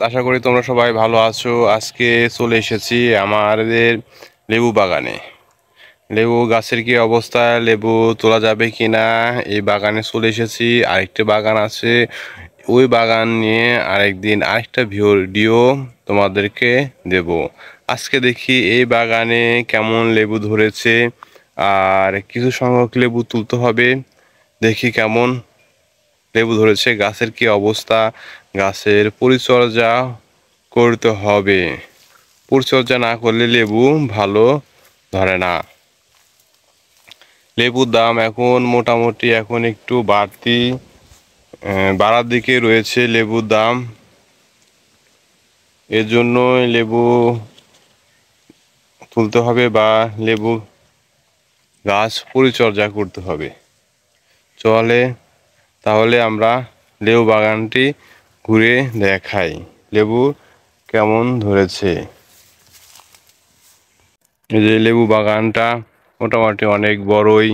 আশা করি তোমরা সবাই ভালো আছো। আজকে চলে এসেছি আমাদের লেবু বাগানে। লেবু গাছের কি অবস্থা, লেবু তোলা যাবে কিনা, এই বাগানে চলে এসেছি। আরেকটা বাগান আছে, ওই বাগান নিয়ে আরেকদিন আরেকটা ভিডিও তোমাদেরকে দেব। আজকে দেখি এই বাগানে কেমন লেবু ধরেছে, আর কিছু সংখ্যক লেবু তুলতে হবে। দেখি কেমন লেবু ধরেছে, গাছের কি অবস্থা, গাছের পরিচর্যা করতে হবে। পরিচর্যা না করলে লেবু ভালো ধরে না। লেবুর দাম এখন মোটামুটি এখন একটু বাড়ার দিকে রয়েছে লেবুর দাম। এর জন্যই লেবু তুলতে হবে বা লেবু গাছ পরিচর্যা করতে হবে। চলে তাহলে আমরা লেবু বাগানটি ঘুরে দেখাই, লেবু কেমন ধরেছে। এই যে লেবু বাগানটা মোটামুটি অনেক বড়ই,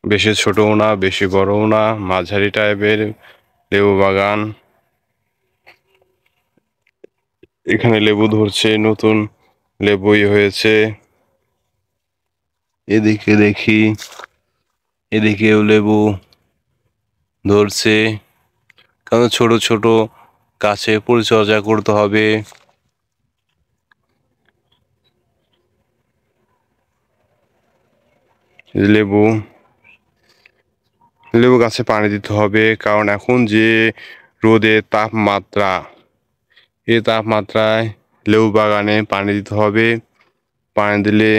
বেশি ছোটও না বেশি বড়ও না, মাঝারি টাইপের লেবু বাগান। এখানে লেবু ধরছে, নতুন লেবুই হয়েছে। এদিকে দেখি, এদিকেও লেবু ধরছে, কারণ ছোট ছোট গাছে পরিচর্যা করতে হবে। লেবু লেবু গাছে পানি দিতে হবে, কারণ এখন যে রোদের তাপমাত্রা, এই তাপমাত্রায় লেবু বাগানে পানি দিতে হবে। পানি দিলে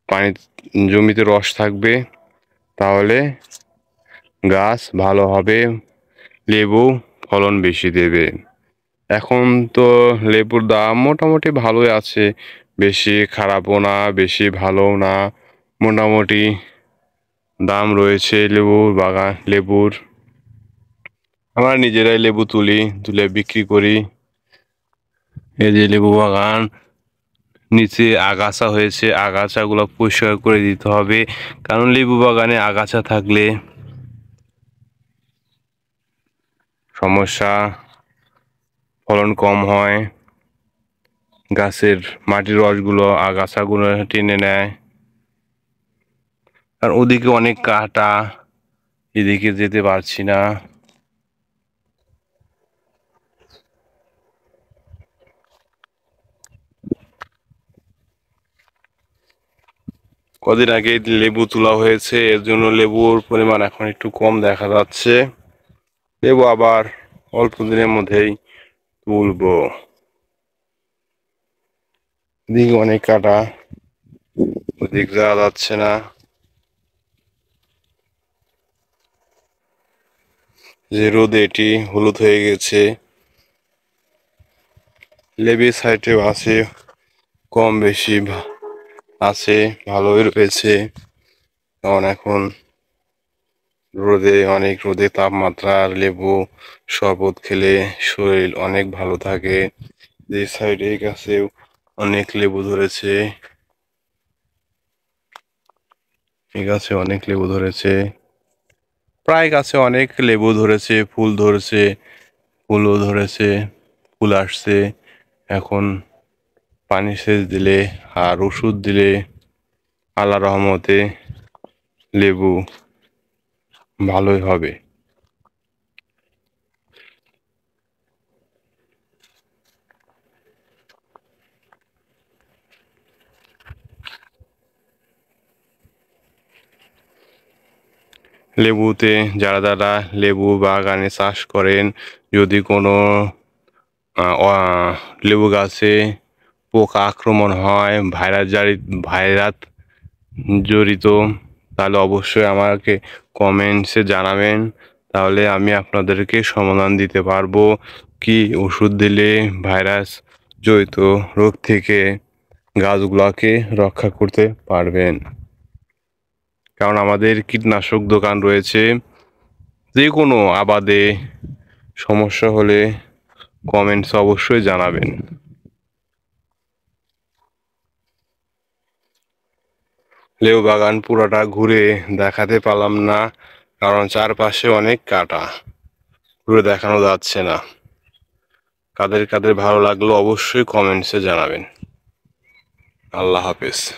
পানি জমিতে রস থাকবে, তাহলে গাছ ভালো হবে, লেবু ফলন বেশি দেবে। এখন তো লেবুর দাম মোটামুটি ভালোই আছে, বেশি খারাপও না বেশি ভালোও না, মোটামুটি দাম রয়েছে লেবুর। আমরা নিজেরাই লেবু তুলে বিক্রি করি। এই যে লেবু বাগান, নিচে আগাছা হয়েছে, আগাছাগুলো পরিষ্কার করে দিতে হবে, কারণ লেবু বাগানে আগাছা থাকলে সমস্যা, ফলন কম হয়। গাছের মাটির রসগুলো আগাছাগুলো টেনে নেয়। আর ওদিকে অনেক কাটা, এদিকে যেতে পারছি না। কদিন আগে লেবু তোলা হয়েছে, এর জন্য লেবুর পরিমাণ এখন একটু কম দেখা যাচ্ছে। লেবু আবার অল্প দিনের মধ্যেই তুলবো। এদিকে অনেক কাটা, ওদিক যাওয়া যাচ্ছে না। যে রোদে এটি হলুদ হয়ে গেছে। লেবুর সাইডেও আছে, কম বেশি আছে, ভালোই রয়েছে। কারণ এখন রোদে তাপমাত্রার লেবু শরবত খেলে শরীর অনেক ভালো থাকে। যে সাইডে গাছেও অনেক লেবু ধরেছে, এই গাছে অনেক লেবু ধরেছে, প্রায় গাছে অনেক লেবু ধরেছে, ফুল ধরেছে, ফুলও ধরেছে, ফুল আসছে। এখন পানি সেচ দিলে আর ওষুধ দিলে আল্লাহর রহমতে লেবু ভালোই হবে। লেবুতে যারা লেবু বাগানে চাষ করেন, যদি কোনো লেবু গাছে পোকা আক্রমণ হয়, ভাইরাস জড়িত, তাহলে অবশ্যই আমাকে কমেন্টসে জানাবেন, তাহলে আমি আপনাদেরকে সমাধান দিতে পারবো। কি ওষুধ দিলে ভাইরাস জড়িত রোগ থেকে গাছগুলোকে রক্ষা করতে পারবেন। কারণ আমাদের কীটনাশক দোকান রয়েছে, যে কোনো আবাদে সমস্যা হলে কমেন্টস অবশ্যই জানাবেন। লেবু বাগান পুরোটা ঘুরে দেখাতে পারলাম না, কারণ চারপাশে অনেক কাটা, ঘুরে দেখানো যাচ্ছে না। কাদের কাদের ভালো লাগলো অবশ্যই কমেন্টসে জানাবেন। আল্লাহ হাফেজ।